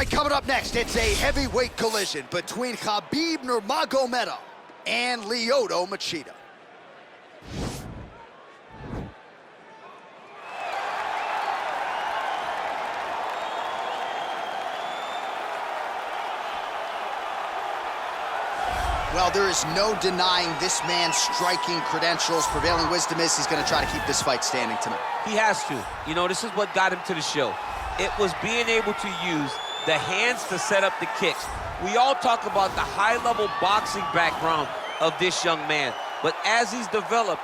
right, coming up next, it's a heavyweight collision between Khabib Nurmagomedov and Lyoto Machida. Well, there is no denying this man's striking credentials. Prevailing wisdom is he's going to try to keep this fight standing tonight. He has to. You know, this is what got him to the show. It was being able to use the hands to set up the kicks. We all talk about the high-level boxing background of this young man, but as he's developed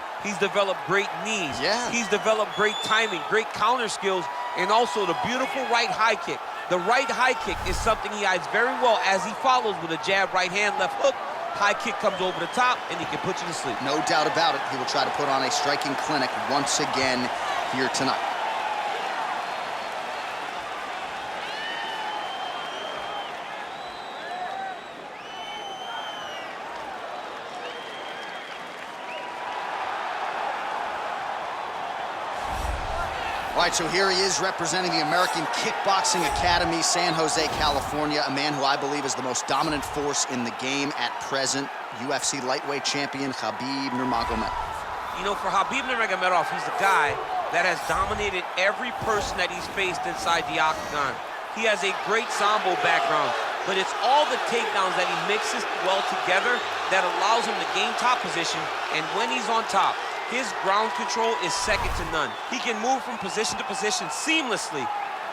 great knees. Yeah. He's developed great timing, great counter skills, and also the beautiful right high kick. The right high kick is something he hides very well as he follows with a jab, right hand, left hook. High kick comes over the top, and he can put you to sleep. No doubt about it. He will try to put on a striking clinic once again here tonight. All right, so here he is representing the American Kickboxing Academy, San Jose, California, a man who I believe is the most dominant force in the game at present, UFC lightweight champion Khabib Nurmagomedov. You know, for Khabib Nurmagomedov, he's a guy that has dominated every person that he's faced inside the octagon. He has a great sambo background, but it's all the takedowns that he mixes well together that allows him to gain top position, and when he's on top, his ground control is second to none. He can move from position to position seamlessly.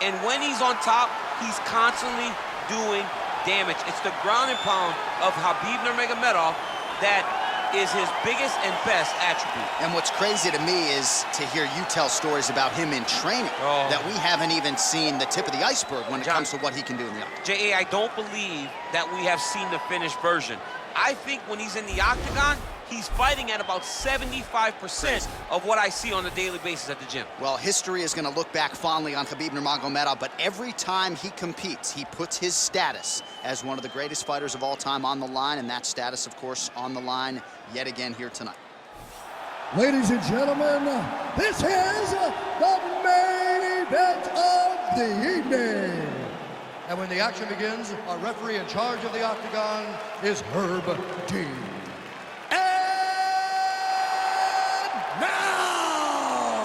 And when he's on top, he's constantly doing damage. It's the ground and pound of Khabib Nurmagomedov that is his biggest and best attribute. And what's crazy to me is to hear you tell stories about him in training that we haven't even seen the tip of the iceberg when it comes to what he can do in the octagon. J.A., I don't believe that we have seen the finished version. I think when he's in the octagon, he's fighting at about 75% of what I see on a daily basis at the gym. Well, history is going to look back fondly on Khabib Nurmagomedov, but every time he competes, he puts his status as one of the greatest fighters of all time on the line, and that status, of course, on the line yet again here tonight. Ladies and gentlemen, this is the main event of the evening. And when the action begins, our referee in charge of the octagon is Herb Dean. Now,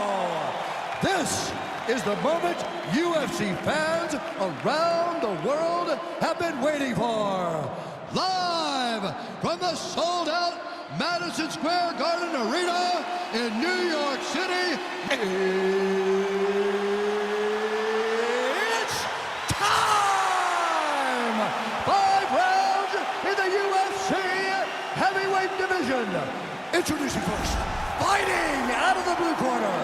this is the moment UFC fans around the world have been waiting for. Live from the sold-out Madison Square Garden Arena in New York City, it's time! 5 rounds in the UFC heavyweight division. Introducing first, fighting out of the blue corner.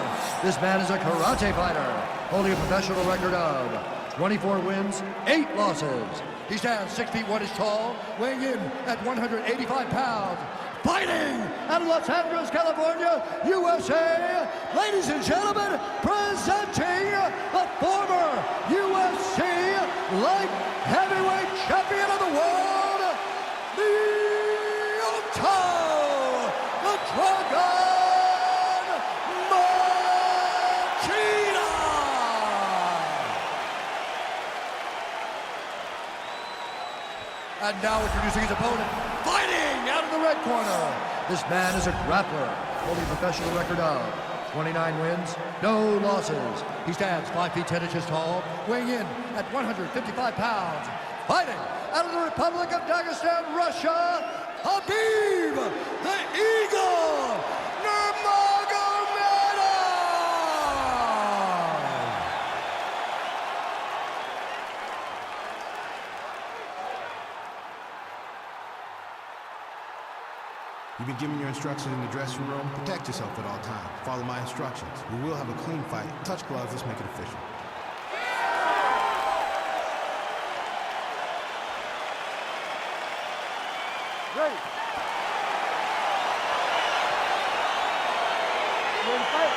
This man is a karate fighter, holding a professional record of 24 wins, 8 losses. He stands 6 feet 1 inches tall, weighing in at 185 pounds. Fighting out of Los Angeles, California, USA. Ladies and gentlemen, presenting the former UFC light heavyweight champion of the world, Lyoto, the Dragon Machida. And now introducing his opponent, fighting out of the red corner. This man is a grappler, holding a professional record of 29 wins, no losses. He stands 5 feet 10 inches tall, weighing in at 155 pounds. Fighting out of the Republic of Dagestan, Russia, Khabib, the Eagle, Nurmagomedov! You've been given your instructions in the dressing room. Protect yourself at all times. Follow my instructions. We will have a clean fight. Touch gloves. Let's make it official. Ready. Ready to fight.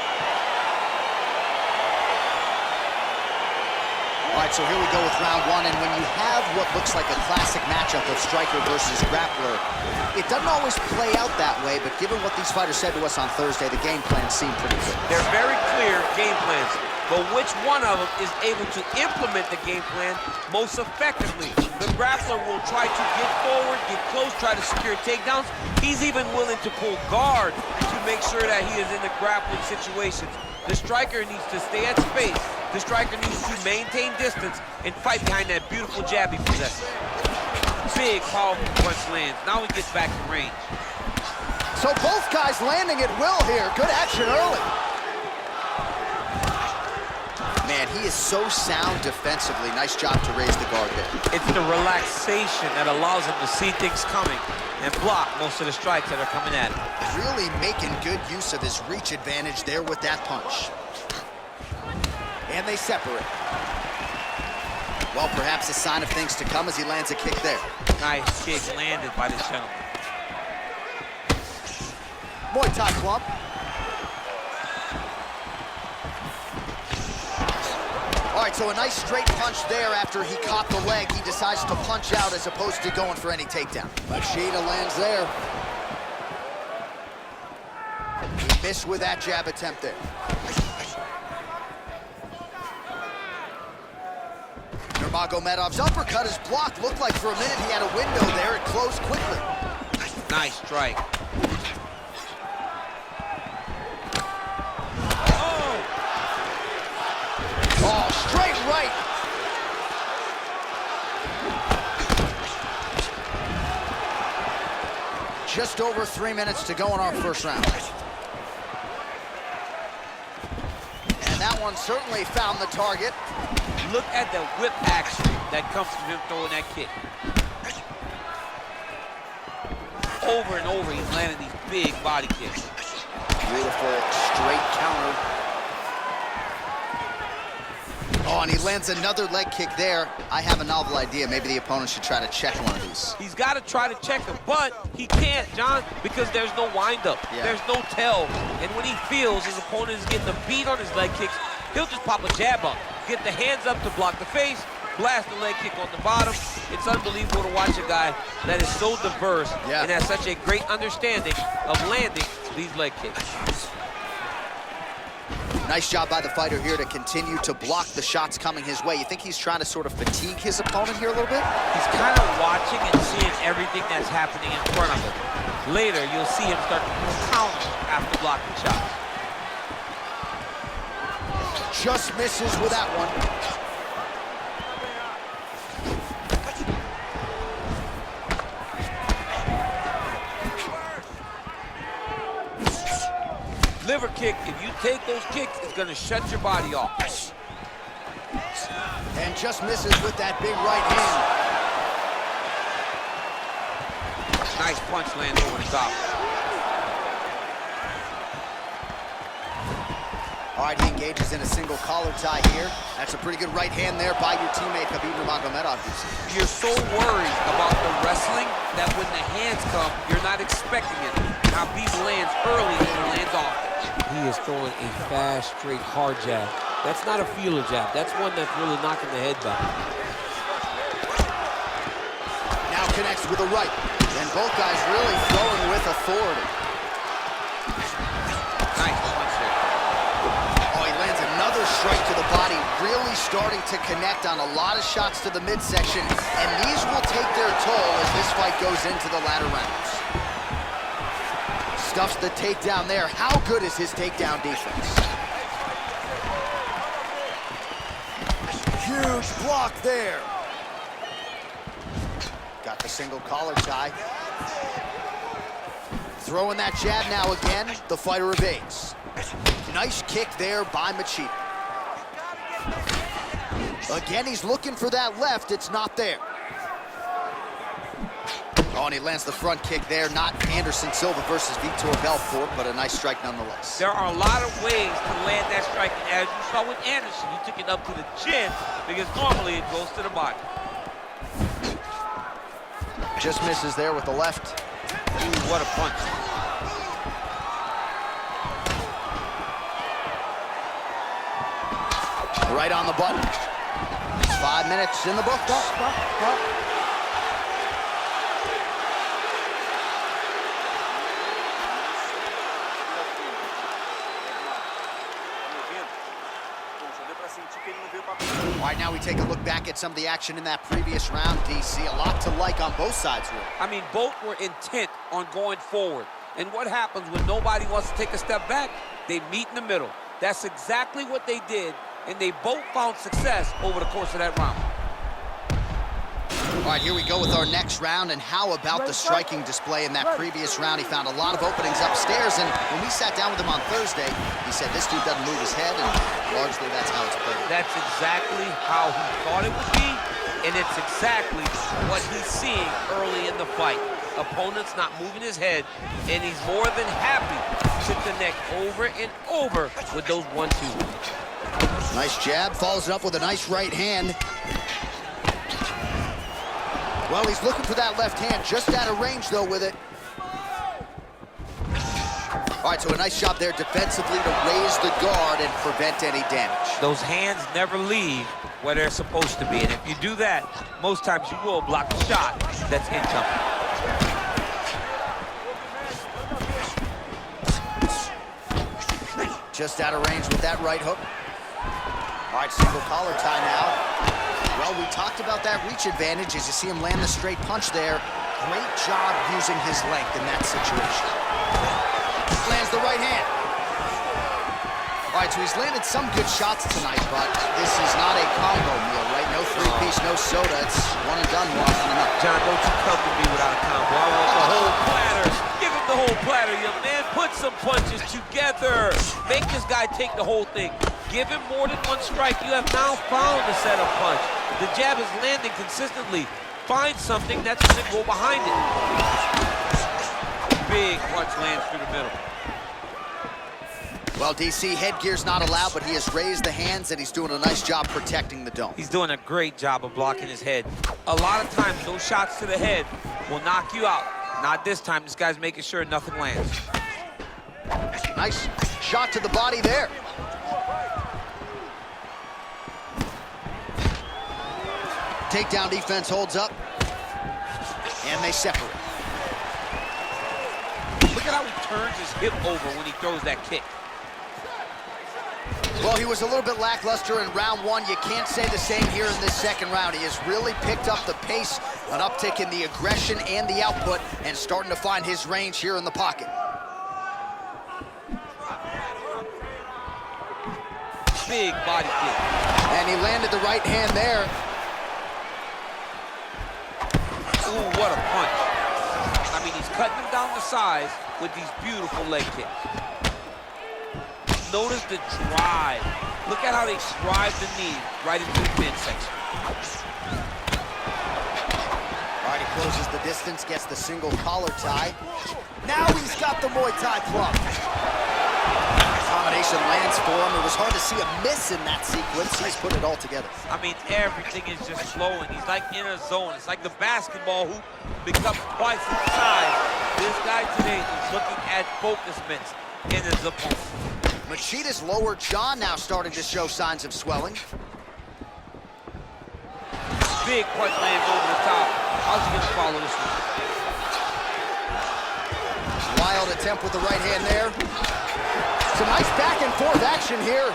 All right, so here we go with round 1, and when you have what looks like a classic matchup of striker versus grappler, it doesn't always play out that way, but given what these fighters said to us on Thursday, the game plan seemed pretty good. They're very clear game plans. but which one of them is able to implement the game plan most effectively? The grappler will try to get forward, get close, try to secure takedowns. He's even willing to pull guard to make sure that he is in the grappling situations. The striker needs to stay at space. The striker needs to maintain distance and fight behind that beautiful jab he possesses. Big, powerful punch lands. Now he gets back in range. So both guys landing at will here. Good action early. Man, he is so sound defensively. Nice job to raise the guard there. It's the relaxation that allows him to see things coming and block most of the strikes that are coming at him. Really making good use of his reach advantage there with that punch. And they separate. Well, perhaps a sign of things to come as he lands a kick there. Nice kick landed by this gentleman. Muay Thai club. All right, so a nice straight punch there after he caught the leg. He decides to punch out as opposed to going for any takedown. Machida lands there. He missed with that jab attempt there. Nurmagomedov's uppercut is blocked. Looked like for a minute he had a window there. It closed quickly. Nice strike. Oh, straight right. Just over 3 minutes to go in our first round. And that one certainly found the target. Look at the whip action that comes from him throwing that kick. Over and over, he's landing these big body kicks. Beautiful straight counter. Oh, and he lands another leg kick there. I have a novel idea. Maybe the opponent should try to check one of these. He's got to try to check him, but he can't, John, because there's no windup. Yeah. There's no tell. And when he feels his opponent is getting a beat on his leg kicks, he'll just pop a jab up, get the hands up to block the face, blast the leg kick on the bottom. It's unbelievable to watch a guy that is so diverse and has such a great understanding of landing these leg kicks. Nice job by the fighter here to continue to block the shots coming his way. You think he's trying to sort of fatigue his opponent here a little bit? He's kind of watching and seeing everything that's happening in front of him. Later, you'll see him start to counter after blocking shots. Just misses with that one. Liver kick, if you take those kicks, it's gonna shut your body off. And just misses with that big right hand. Nice punch lands over the top. All right, he engages in a single collar tie here. That's a pretty good right hand there by your teammate, Khabib Nurmagomedov. You're so worried about the wrestling that when the hands come, you're not expecting it. Khabib lands early and lands off. He is throwing a fast, straight, hard jab. That's not a feeler jab. That's one that's really knocking the head back. Now connects with a right. And both guys really throwing with authority. Nice punch there. Oh, he lands another strike to the body, really starting to connect on a lot of shots to the midsection. And these will take their toll as this fight goes into the latter rounds. Stuffs the takedown there. How good is his takedown defense? Huge block there. Got the single collar tie. Throwing that jab now again. The fighter evades. Nice kick there by Machida. Again, he's looking for that left. It's not there. Oh, and he lands the front kick there. Not Anderson Silva versus Vitor Belfort, but a nice strike nonetheless. There are a lot of ways to land that strike. As you saw with Anderson, he took it up to the chin because normally it goes to the body. Just misses there with the left. Ooh, what a punch. Right on the button. 5 minutes in the book. All right, now we take a look back at some of the action in that previous round, DC. A lot to like on both sides here. I mean, both were intent on going forward. And what happens when nobody wants to take a step back? They meet in the middle. That's exactly what they did, and they both found success over the course of that round. All right, here we go with our next round, and how about the striking display in that previous round? He found a lot of openings upstairs, and when we sat down with him on Thursday, he said this dude doesn't move his head, and largely that's how it's played. That's exactly how he thought it would be, and it's exactly what he's seeing early in the fight. Opponent's not moving his head, and he's more than happy to connect over and over with those 1-2s. Nice jab, follows it up with a nice right hand. Well, he's looking for that left hand, just out of range, though, with it. All right, so a nice job there defensively to raise the guard and prevent any damage. Those hands never leave where they're supposed to be, and if you do that, most times you will block a shot that's incoming. Just out of range with that right hook. All right, single collar tie now. Well, we talked about that reach advantage as you see him land the straight punch there. Great job using his length in that situation. Lands the right hand. All right, so he's landed some good shots tonight, but this is not a combo meal, right? No three-piece, no soda. It's one and done, more often than not. John, don't you come to me without a combo. I want the whole platter. Give him the whole platter, young man. Put some punches together. Make this guy take the whole thing. Give him more than one strike. You have now found the setup punch. The jab is landing consistently. Find something that's going to go behind it. Big punch lands through the middle. Well, DC, headgear's not allowed, but he has raised the hands, and he's doing a nice job protecting the dome. He's doing a great job of blocking his head. A lot of times, those shots to the head will knock you out. Not this time. This guy's making sure nothing lands. Nice shot to the body there. Takedown defense holds up, and they separate. Look at how he turns his hip over when he throws that kick. Well, he was a little bit lackluster in round one. You can't say the same here in this second round. He has really picked up the pace, an uptick in the aggression and the output, and starting to find his range here in the pocket. Big body kick. And he landed the right hand there. Ooh, what a punch. I mean, he's cutting him down to size with these beautiful leg kicks. Notice the drive. Look at how they drive the knee right into the midsection. All right, he closes the distance, gets the single collar tie. Now he's got the Muay Thai club. Combination lands for him. It was hard to see a miss in that sequence. He's put it all together. I mean, everything is just flowing. He's like in a zone. It's like the basketball hoop becomes twice its size. This guy today is looking at focus mitts in his opponent. Machida's lower jaw now starting to show signs of swelling. Big punch lands over the top. How's he gonna follow this one? Wild attempt with the right hand there. Some nice back and forth action here.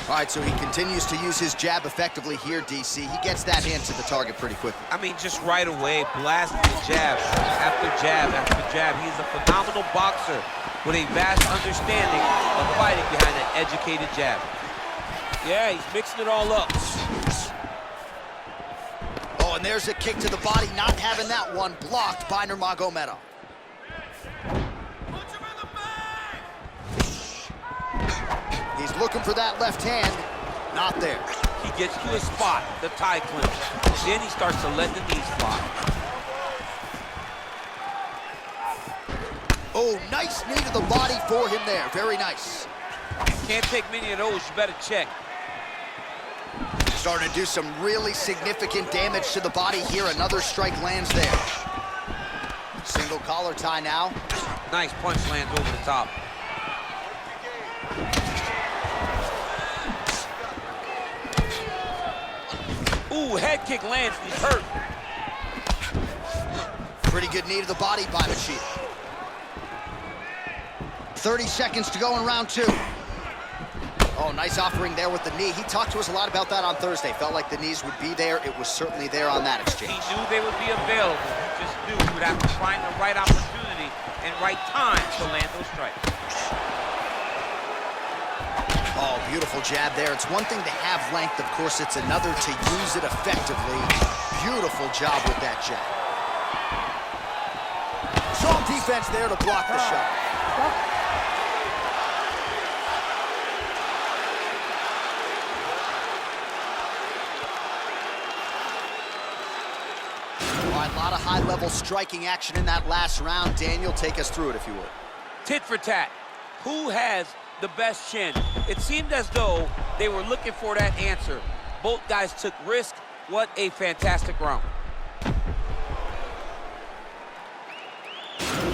All right, so he continues to use his jab effectively here, DC. He gets that hand to the target pretty quickly. I mean, just right away, blasting the jab after jab after jab. He's a phenomenal boxer with a vast understanding of fighting behind an educated jab. Yeah, he's mixing it all up. Oh, and there's a kick to the body, not having that one blocked by Nurmagomedov. He's looking for that left hand, not there. He gets to a spot, the tie clinch. Then he starts to let the knees fly. Oh, nice knee to the body for him there. Very nice. Can't take many of those, you better check. Starting to do some really significant damage to the body here. Another strike lands there. Single collar tie now. Nice punch lands over the top. Ooh, head kick lands, he's hurt. Pretty good knee to the body by Machida. 30 seconds to go in round two. Oh, nice offering there with the knee. He talked to us a lot about that on Thursday. Felt like the knees would be there. It was certainly there on that exchange. He knew they would be available. He just knew he would have to find the right opportunity and right time to land those strikes. Oh, beautiful jab there. It's one thing to have length. Of course, it's another to use it effectively. Beautiful job with that jab. Strong defense there to block the shot. All right, a lot of high-level striking action in that last round. Daniel, take us through it if you would. Tit for tat. Who has the best chin? It seemed as though they were looking for that answer. Both guys took risk. What a fantastic round.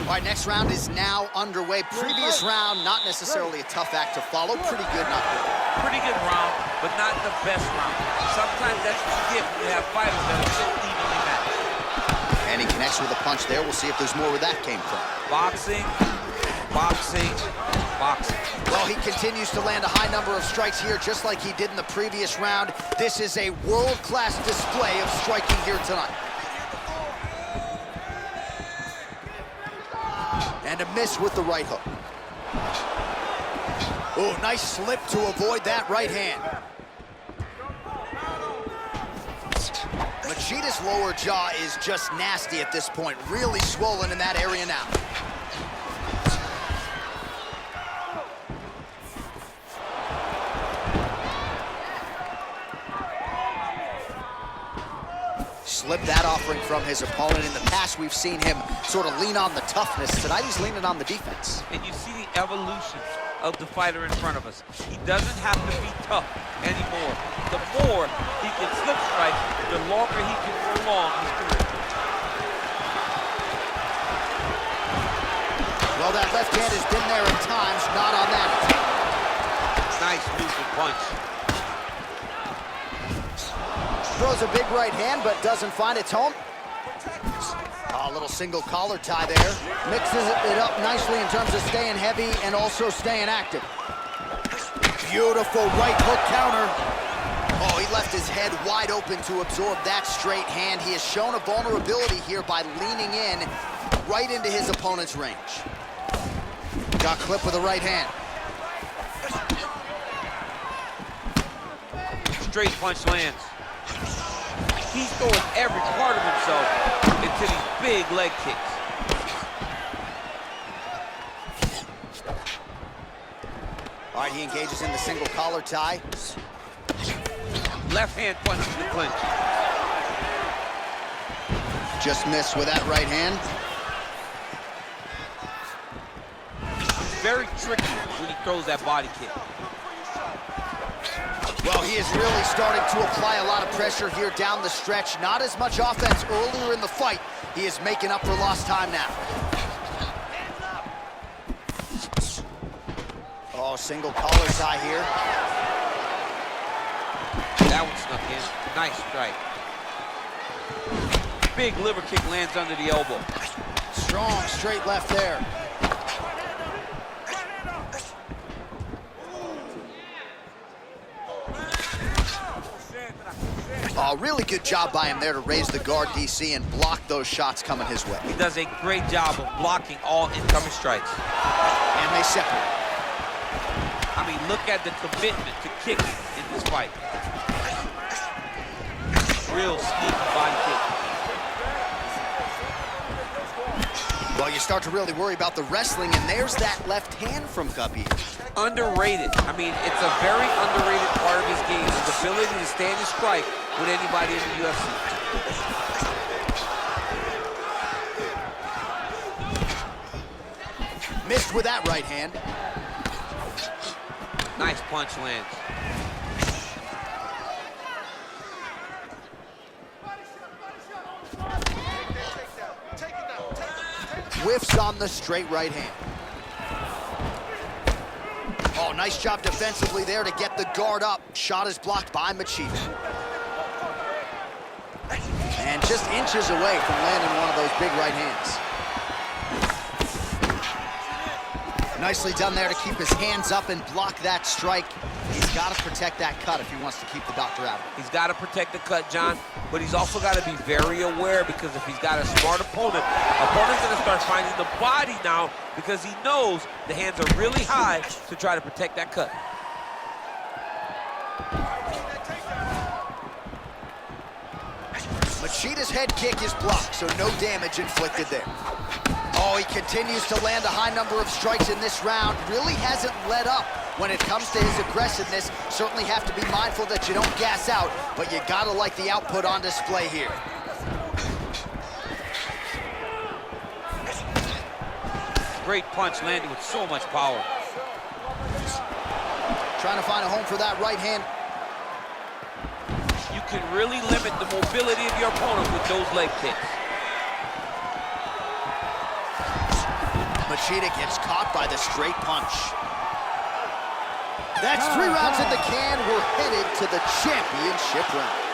All right, next round is now underway. Previous round, not necessarily a tough act to follow. Pretty good, not good. Pretty good round, but not the best round. Sometimes that's what you get when you have fighters that are so evenly matched. And he connects with a punch there. We'll see if there's more where that came from. Boxing, boxing, boxing. Well, he continues to land a high number of strikes here, just like he did in the previous round. This is a world-class display of striking here tonight. And a miss with the right hook. Oh, nice slip to avoid that right hand. Machida's lower jaw is just nasty at this point. Really swollen in that area now. Slipped that offering from his opponent. In the past, we've seen him sort of lean on the toughness. Tonight, he's leaning on the defense. And you see the evolution of the fighter in front of us. He doesn't have to be tough anymore. The more he can slip strike, the longer he can prolong his career. Well, that left hand has been there at times, not on that. Nice movement punch. Throws a big right hand, but doesn't find its home. A little single collar tie there. Mixes it up nicely in terms of staying heavy and also staying active. Beautiful right hook counter. Oh, he left his head wide open to absorb that straight hand. He has shown a vulnerability here by leaning in right into his opponent's range. Got clipped with the right hand. Straight punch lands. He's throwing every part of himself into these big leg kicks. All right, he engages in the single collar tie. Left hand punch to the clinch. Just missed with that right hand. Very tricky when he throws that body kick. Well, he is really starting to apply a lot of pressure here down the stretch. Not as much offense earlier in the fight. He is making up for lost time now. Oh, single collar tie here. That one snuck in. Nice strike. Big liver kick lands under the elbow. Strong straight left there. Oh, really good job by him there to raise the guard, DC, and block those shots coming his way. He does a great job of blocking all incoming strikes. And they separate. I mean, look at the commitment to kicking in this fight. Real sneaky body kick. Well, you start to really worry about the wrestling, and there's that left hand from Khabib. Underrated. I mean, it's a very underrated part of his game, his ability to stand and strike with anybody in the UFC. Missed with that right hand. Nice punch lands. Whiffs on the straight right hand. Oh, nice job defensively there to get the guard up. Shot is blocked by Machida. And just inches away from landing one of those big right hands. Nicely done there to keep his hands up and block that strike. He's got to protect that cut if he wants to keep the doctor out of it. He's got to protect the cut, John, but he's also got to be very aware, because if he's got a smart opponent's going to start finding the body now, because he knows the hands are really high to try to protect that cut. Machida's head kick is blocked, so no damage inflicted there. Oh, he continues to land a high number of strikes in this round. Really hasn't let up when it comes to his aggressiveness. Certainly have to be mindful that you don't gas out, but you gotta like the output on display here. Great punch landing with so much power. Trying to find a home for that right hand. You can really limit the mobility of your opponent with those leg kicks. Machida gets caught by the straight punch. That's 3 rounds in the can. We're headed to the championship rounds.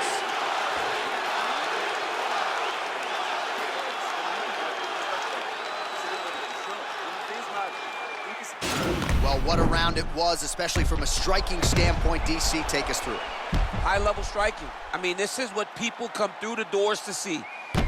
Well, what a round it was, especially from a striking standpoint. DC, take us through it. High-level striking. I mean, this is what people come through the doors to see.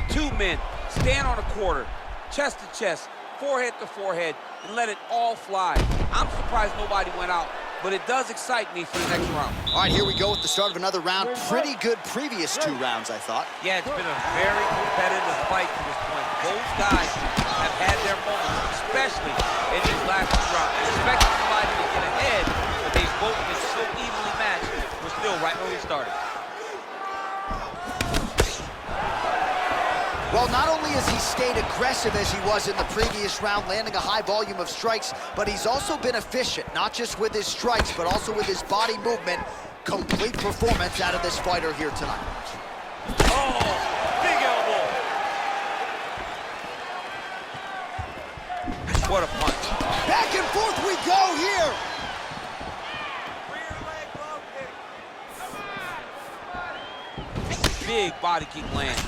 2 men stand on a quarter, chest to chest, forehead to forehead, and let it all fly. I'm surprised nobody went out, but it does excite me for the next round. All right, here we go with the start of another round. Pretty good previous 2 rounds, I thought. Yeah, it's been a very competitive fight to this point. Both guys have had their moments, especially in these last 2 rounds. I expected somebody to get ahead, but they've both been so evenly matched. We're still right where we started. Well, not only has he stayed aggressive as he was in the previous round, landing a high volume of strikes, but he's also been efficient, not just with his strikes, but also with his body movement. Complete performance out of this fighter here tonight. Oh, big elbow. What a punch. Back and forth we go here. Big body kick land.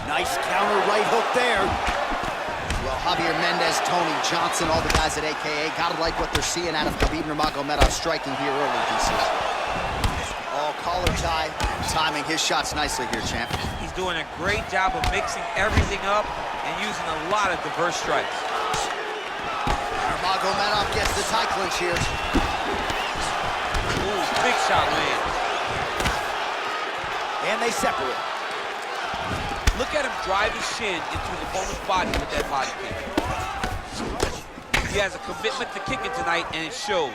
Nice counter right hook there. Well, Javier Mendez, Tony Johnson, all the guys at AKA, gotta like what they're seeing out of Khabib Nurmagomedov striking here early, DC. Oh, collar tie, timing his shots nicely here, champ. He's doing a great job of mixing everything up and using a lot of diverse strikes. Nurmagomedov gets the tie clinch here. Ooh, big shot land. And they separate. Look at him drive his shin into his opponent's body with that body kick. He has a commitment to kicking tonight, and it shows.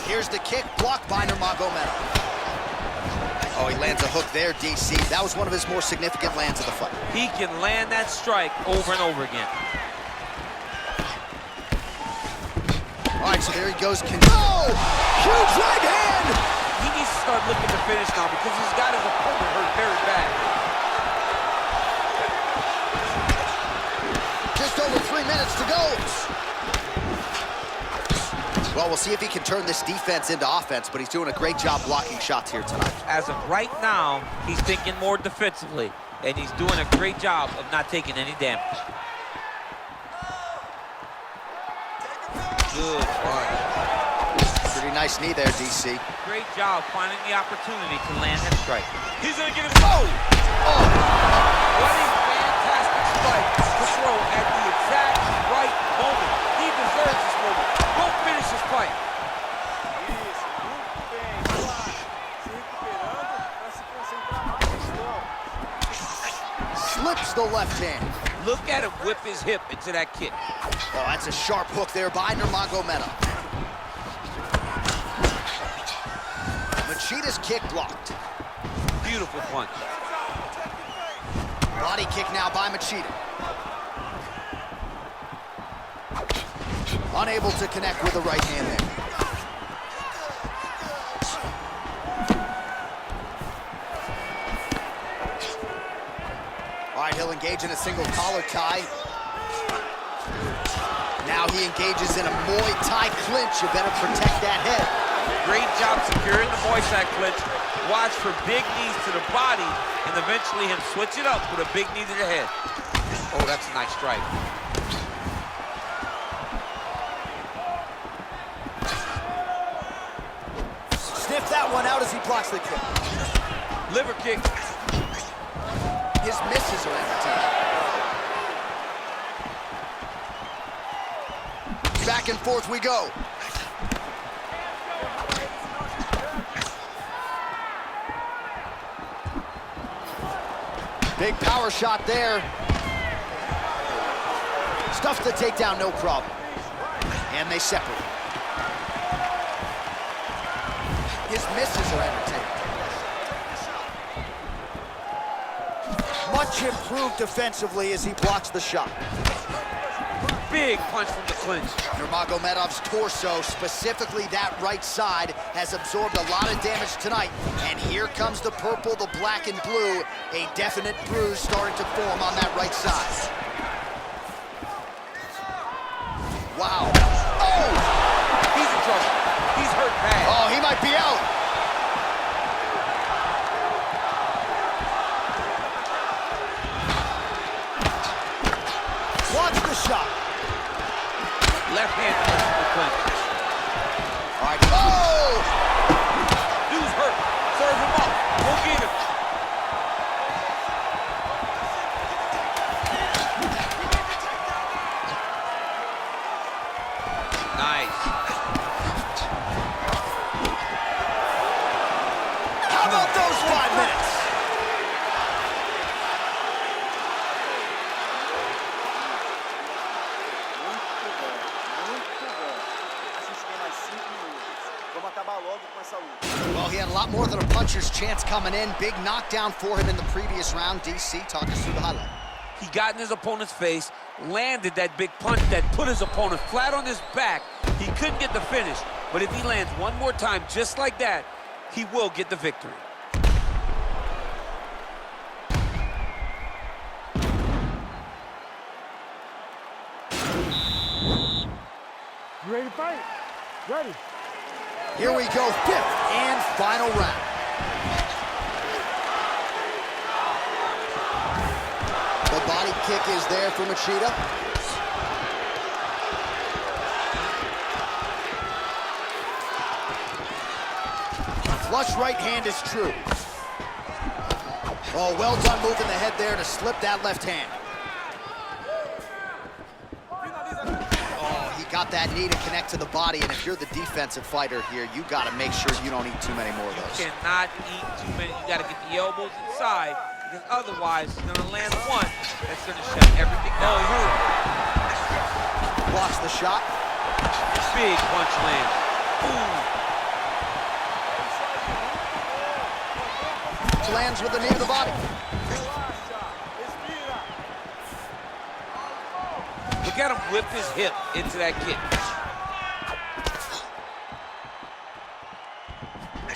Here's the kick, blocked by Nurmagomedov. Oh, he lands a hook there, DC. That was one of his more significant lands of the fight. He can land that strike over and over again. All right, so there he goes. Oh! Huge right hand! He needs to start looking to finish now because he's got his opponent hurt very bad. Just over 3 minutes to go. Well, we'll see if he can turn this defense into offense, but he's doing a great job blocking shots here tonight. As of right now, he's thinking more defensively, and he's doing a great job of not taking any damage. Good punch. Pretty nice knee there, DC. Great job finding the opportunity to land that strike. He's gonna get his Oh! What a fantastic strike to throw at the exact right moment. He deserves this moment. Go finish this fight. Slips the left hand. Look at him whip his hip into that kick. Oh, that's a sharp hook there by Nurmagomedov. Machida's kick blocked. Beautiful punch. Body kick now by Machida. Unable to connect with the right hand there. All right, he'll engage in a single collar tie. Now he engages in a Muay Thai clinch. You better protect that head. Great job securing the Muay Thai clinch. Watch for big knees to the body and eventually him switch it up with a big knee to the head. Oh, that's a nice strike. sniff that one out as he blocks the kick. Liver kick. His misses are entertaining. Back and forth we go. Big power shot there. Stuffs the takedown, no problem. And they separate. His misses are entertaining. Much improved defensively as he blocks the shot. Big punch from the clinch. Nurmagomedov's torso, specifically that right side, has absorbed a lot of damage tonight. And here comes the purple, the black and blue. A definite bruise starting to form on that right side. Wow. Oh! He's in trouble. He's hurt bad. Oh, he might be out. Watch the shot. Left hand punch from the clinch. All right. Oh! Dude's hurt. Serve him up. Go get him. Nice. How about those 5 minutes? Well, he had a lot more than a puncher's chance coming in. Big knockdown for him in the previous round. DC, talk us through the highlight. He got in his opponent's face, landed that big punch that put his opponent flat on his back. He couldn't get the finish, but if he lands one more time just like that, he will get the victory. You ready to fight? Ready. Here we go, fifth and final round. The body kick is there for Machida. Flush right hand is true. Oh, well done moving the head there to slip that left hand. Got that knee to connect to the body, and if you're the defensive fighter here, you got to make sure you don't eat too many more of those. You cannot eat too many. You got to get the elbows inside, because otherwise you're going to land one that's going to shut everything down. Oh, blocks the shot. Big punch lands. Lands with the knee to the body. Look at him whip his hip into that kick.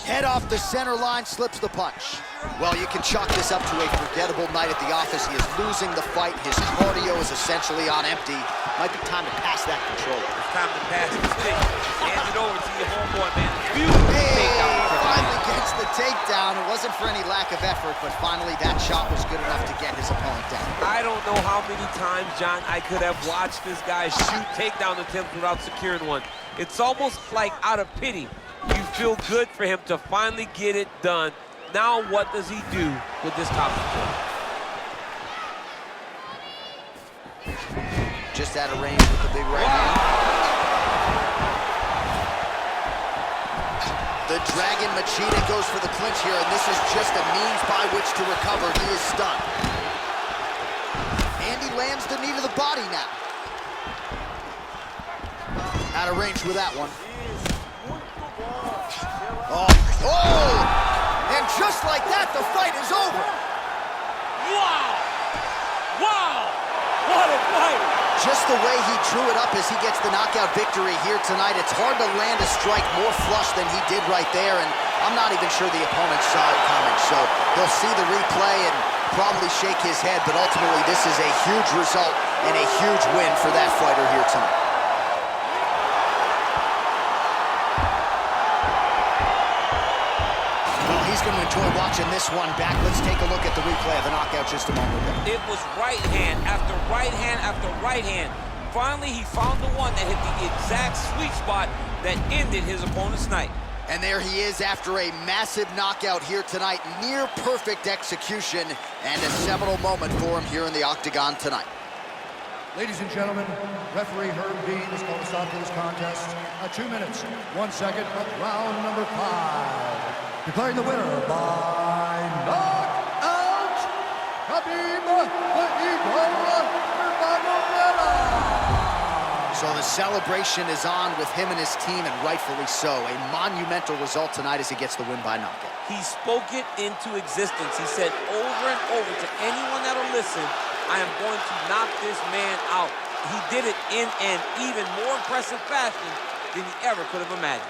Head off the center line, slips the punch. Well, you can chalk this up to a forgettable night at the office. He is losing the fight. His cardio is essentially on empty. Might be time to pass that controller. It's time to pass the stick. Hand it over to your homeboy, man. Beautiful takedown. Finally gets the takedown. It wasn't for any lack of effort, but finally that shot was good enough to get his opponent down. I don't know how many times, John, I could have watched this guy shoot takedown attempts without securing one. It's almost like out of pity. You feel good for him to finally get it done. Now what does he do with this top control? Just out of range with the big right hand. The Dragon Machida goes for the clinch here, and this is just a means by which to recover. He is stunned. And he lands the knee to the body now. Out of range with that one. Oh! And just like that, the fight is over. Wow! Wow! What a fight! Just the way he drew it up as he gets the knockout victory here tonight. It's hard to land a strike more flush than he did right there, and I'm not even sure the opponent saw it coming. So he'll see the replay and probably shake his head, but ultimately this is a huge result and a huge win for that fighter here tonight. He's going to enjoy watching this one back. Let's take a look at the replay of the knockout just a moment ago. It was right hand after right hand after right hand. Finally, he found the one that hit the exact sweet spot that ended his opponent's night. And there he is after a massive knockout here tonight. Near perfect execution and a seminal moment for him here in the octagon tonight. Ladies and gentlemen, referee Herb Dean is going to stop this contest at 2 minutes, 1 second of round number 5. Declaring the winner by knockout, Khabib Nurmagomedov. So the celebration is on with him and his team, and rightfully so. A monumental result tonight as he gets the win by knockout. He spoke it into existence. He said over and over to anyone that'll listen, I am going to knock this man out. He did it in an even more impressive fashion than he ever could have imagined.